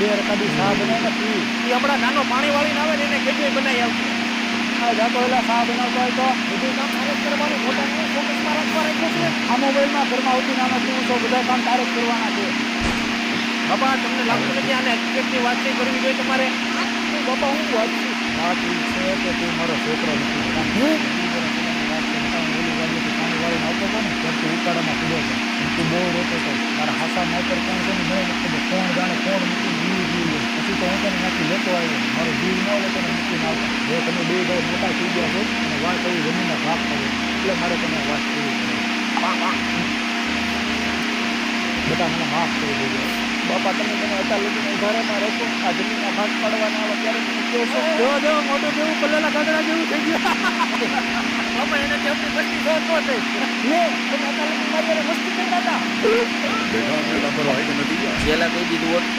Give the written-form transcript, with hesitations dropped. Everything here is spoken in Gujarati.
બે રકાબી શા બનાવીને પી. એ હમણાં નાનો પાણી વાળીને આવે ને એને કેટલી બનાવી આવતી. આ જાતો એટલે શા બનાવતો હોય તો બધું કામ તારે જ કરવાનું, મોટા ફોકસમાં રાખવા રાખ્યો છે. આ મોબાઈલમાં ઘરમાં આવતી નાનો ટીવી છો બધા કામ તારે જ કરવાના છે. બાપા તમને લાગતું નથી આને હકીકતની વાત નહીં કરવી જોઈએ તમારે? બાપા હું વાત છું વાત એ છે કે તું મારો છોકરો નથી. હું પાણી વાળી આવતો હતો ને ત્યારથી ઉકાળામાં પીડ્યો હતો. તું બહુ રોતો હતો. મારા હાસા માતર કોણ છે ને મને નથી ખબર. કોણ જાણે કોણ મૂકી જીવ પછી તો હું તને ત્યાંથી લેતો આવ્યો. મારો જીવ ન લેતો ને મૂકીને આવતા. જો તમે બે ભાઈ મોટા થઈ ગયા છો અને વાત એવી જમીનના ભાગ કરો એટલે મારે તમે વાત કરવી પડે. બેટા મને માફ કરી દેજો. બાપા તમે મને અત્યાર લગીને ઉધારામાં રાખો. આ જમીનના ભાગ પાડવાના આવા ત્યારે તમે કહો છો. જો મોટું જેવું પલ્લેલા કાગડા જેવું થઈ ગયું. બાપા એનાથી આપણી મસ્તી સહન ન થઈ. લે તમે અત્યાર લગી મારી હારે મસ્તી કરતા હતા. બેટા અમે નંબર આવી નથી ગયા. પેલા કહી દીધું હોત